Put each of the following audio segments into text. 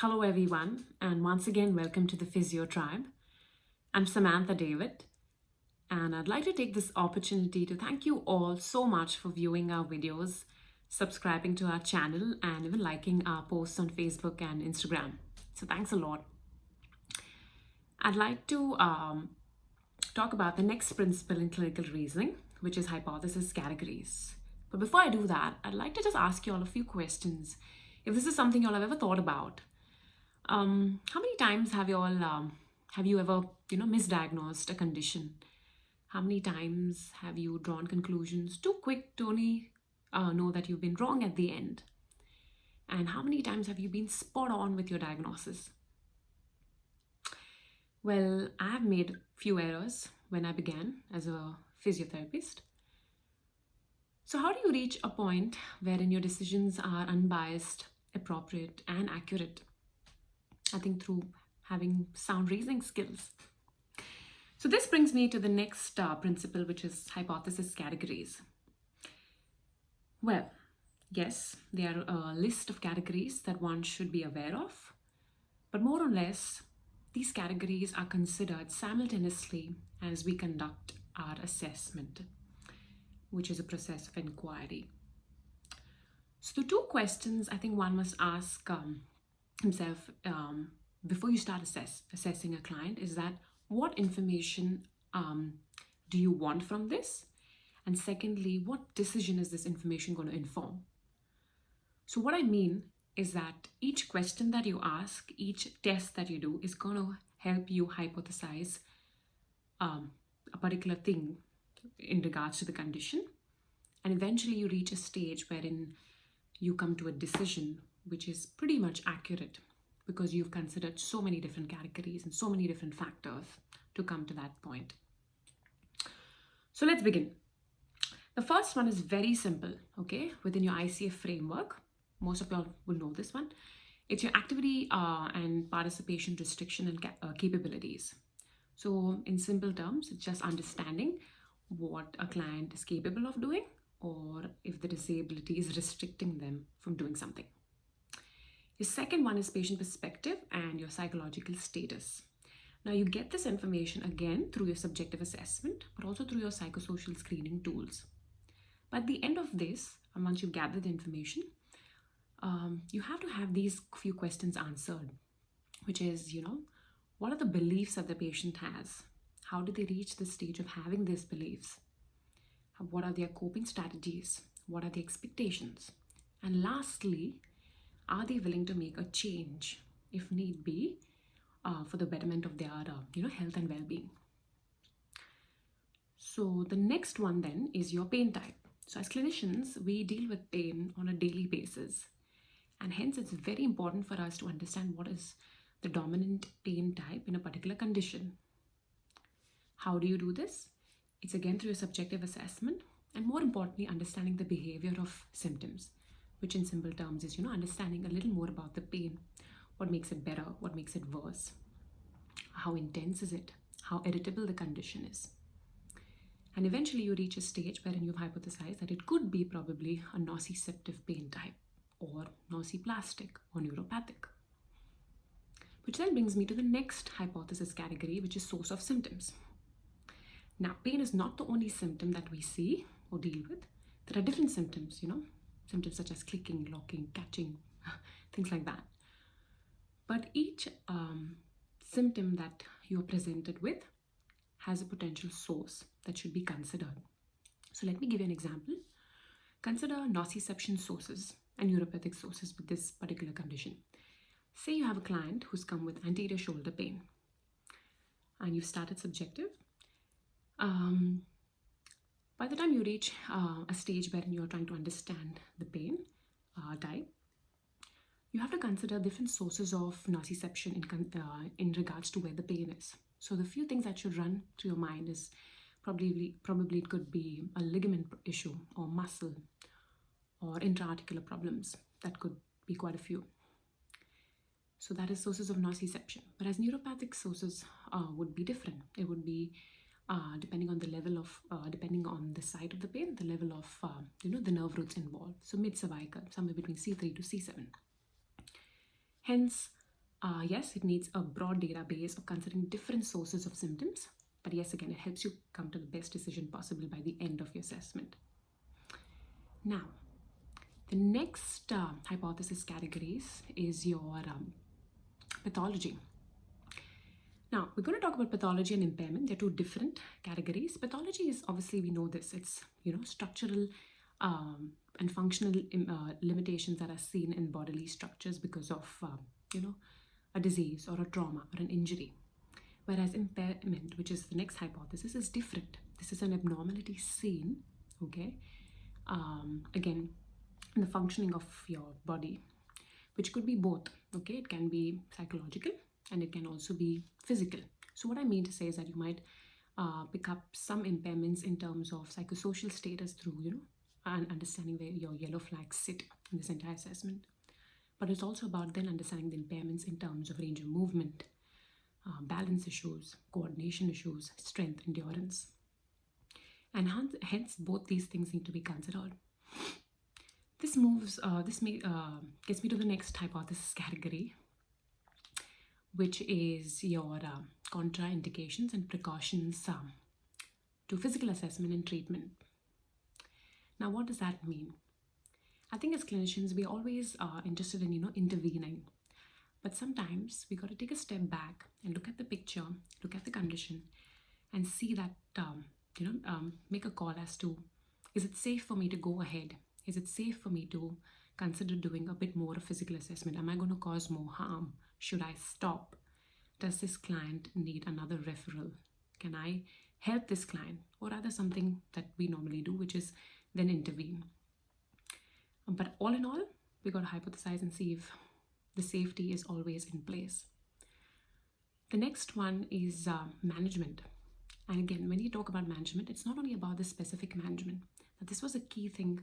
Hello everyone, and once again welcome to the Physio tribe. I'm Samantha David, and I'd like to take this opportunity to thank you all so much for viewing our videos, subscribing to our channel, and even liking our posts on Facebook and Instagram. So thanks a lot. I'd like to talk about the next principle in clinical reasoning, which is hypothesis categories. But before I do that, I'd like to just ask you all a few questions. If this is something you all have ever thought about, how many times have you all have you ever misdiagnosed a condition? How many times have you drawn conclusions too quick to only know that you've been wrong at the end? And how many times have you been spot on with your diagnosis? Well, I have made few errors when I began as a physiotherapist. So how do you reach a point wherein your decisions are unbiased, appropriate, and accurate? I think through having sound reasoning skills. So this brings me to the next principle, which is hypothesis categories. Well, yes, there are a list of categories that one should be aware of, but more or less, these categories are considered simultaneously as we conduct our assessment, which is a process of inquiry. So the two questions I think one must ask himself before you start assessing a client is that what information do you want from this? And secondly, what decision is this information going to inform? So what I mean is that each question that you ask, each test that you do is going to help you hypothesize a particular thing in regards to the condition. And eventually you reach a stage wherein you come to a decision which is pretty much accurate because you've considered so many different categories and so many different factors to come to that point. So let's begin. The first one is very simple, okay? Within your ICF framework, most of y'all will know this one. It's your activity and participation restriction and capabilities. So in simple terms, it's just understanding what a client is capable of doing or if the disability is restricting them from doing something. Your second one is patient perspective and your psychological status. Now you get this information again through your subjective assessment, but also through your psychosocial screening tools. But at the end of this, and once you gather the information, you have to have these few questions answered, which is, what are the beliefs that the patient has? How did they reach the stage of having these beliefs? What are their coping strategies? What are the expectations? And lastly, are they willing to make a change if need be for the betterment of their health and well-being? So the next one then is your pain type. So as clinicians, we deal with pain on a daily basis, and hence it's very important for us to understand what is the dominant pain type in a particular condition. How do you do this? It's again through a subjective assessment, and more importantly, understanding the behavior of symptoms, which in simple terms is, understanding a little more about the pain. What makes it better? What makes it worse? How intense is it? How irritable the condition is? And eventually you reach a stage wherein you've hypothesized that it could be probably a nociceptive pain type or nociplastic or neuropathic. Which then brings me to the next hypothesis category, which is source of symptoms. Now, pain is not the only symptom that we see or deal with. There are different symptoms, symptoms such as clicking, locking, catching, things like that. But each symptom that you are presented with has a potential source that should be considered. So let me give you an example. Consider nociception sources and neuropathic sources with this particular condition. Say you have a client who's come with anterior shoulder pain and you've started subjective. By the time you reach a stage where you're trying to understand the pain type, you have to consider different sources of nociception in regards to where the pain is. So the few things that should run through your mind is probably it could be a ligament issue or muscle or intra-articular problems. That could be quite a few. So that is sources of nociception. Whereas neuropathic sources would be different. It would be depending on the level of, depending on the site of the pain, the level of, the nerve roots involved. So mid-cervical, somewhere between C3 to C7. Hence, Yes, it needs a broad database of considering different sources of symptoms, but yes, again, it helps you come to the best decision possible by the end of your assessment. Now, the next hypothesis categories is your pathology. Now, we're going to talk about pathology and impairment. They're two different categories. Pathology is, obviously, we know this, it's, structural and functional limitations that are seen in bodily structures because of, a disease or a trauma or an injury. Whereas impairment, which is the next hypothesis, is different. This is an abnormality seen, okay, again, in the functioning of your body, which could be both, okay? It can be psychological and it can also be physical. So what I mean to say is that you might pick up some impairments in terms of psychosocial status through, and understanding where your yellow flags sit in this entire assessment. But it's also about then understanding the impairments in terms of range of movement, balance issues, coordination issues, strength, endurance. And hence both these things need to be considered. This gets me to the next hypothesis category, which is your contraindications and precautions to physical assessment and treatment. Now, what does that mean? I think as clinicians, we always are interested in, intervening. But sometimes we got to take a step back and look at the picture, look at the condition, and see that, make a call as to, is it safe for me to go ahead? Is it safe for me to consider doing a bit more of physical assessment? Am I going to cause more harm? Should I stop? Does this client need another referral? Can I help this client? Or rather something that we normally do, which is then intervene. But all in all, we got to hypothesize and see if the safety is always in place. The next one is management. And again, when you talk about management, it's not only about the specific management. Now, this was a key thing,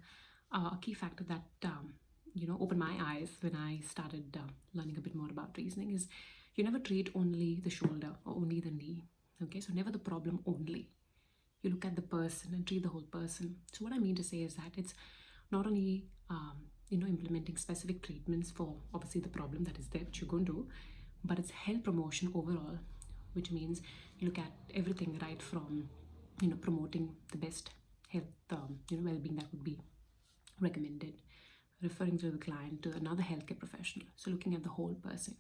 a key factor that opened my eyes when I started learning a bit more about reasoning. Is you never treat only the shoulder or only the knee. Okay, so never the problem only. You look at the person and treat the whole person. So what I mean to say is that it's not only implementing specific treatments for obviously the problem that is there, which you're going to do, but it's health promotion overall, which means you look at everything right from promoting the best health well-being that would be recommended, referring to the client to another healthcare professional, so looking at the whole person.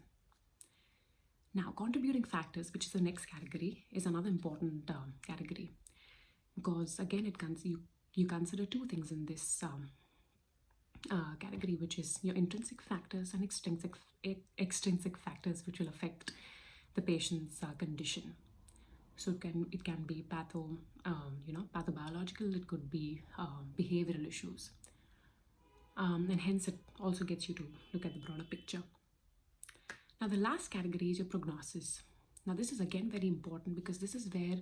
Now, contributing factors, which is the next category, is another important category, because again you consider two things in this category, which is your intrinsic factors and extrinsic factors, which will affect the patient's condition. So it can be pathobiological. It could be behavioral issues, and hence it also gets you to look at the broader picture. Now, the last category is your prognosis. Now, this is again very important because this is where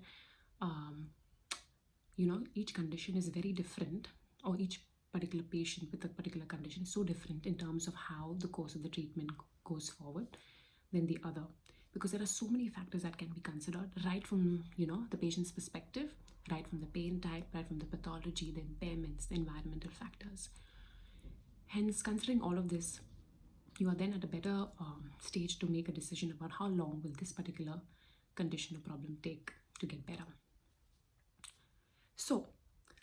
each condition is very different, or each particular patient with a particular condition is so different in terms of how the course of the treatment goes forward than the other, because there are so many factors that can be considered, right from the patient's perspective, right from the pain type, right from the pathology, the impairments, the environmental factors. Hence, considering all of this, you are then at a better stage to make a decision about how long will this particular condition or problem take to get better. So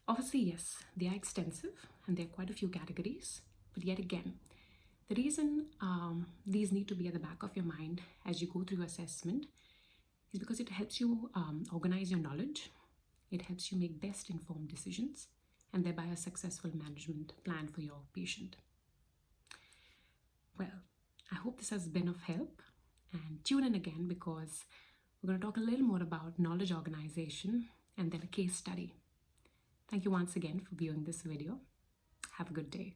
obviously, yes, they are extensive and there are quite a few categories, but yet again, the reason these need to be at the back of your mind as you go through your assessment is because it helps you organize your knowledge, it helps you make best informed decisions, and thereby a successful management plan for your patient. Well, I hope this has been of help, and tune in again because we're going to talk a little more about knowledge organization and then a case study. Thank you once again for viewing this video. Have a good day.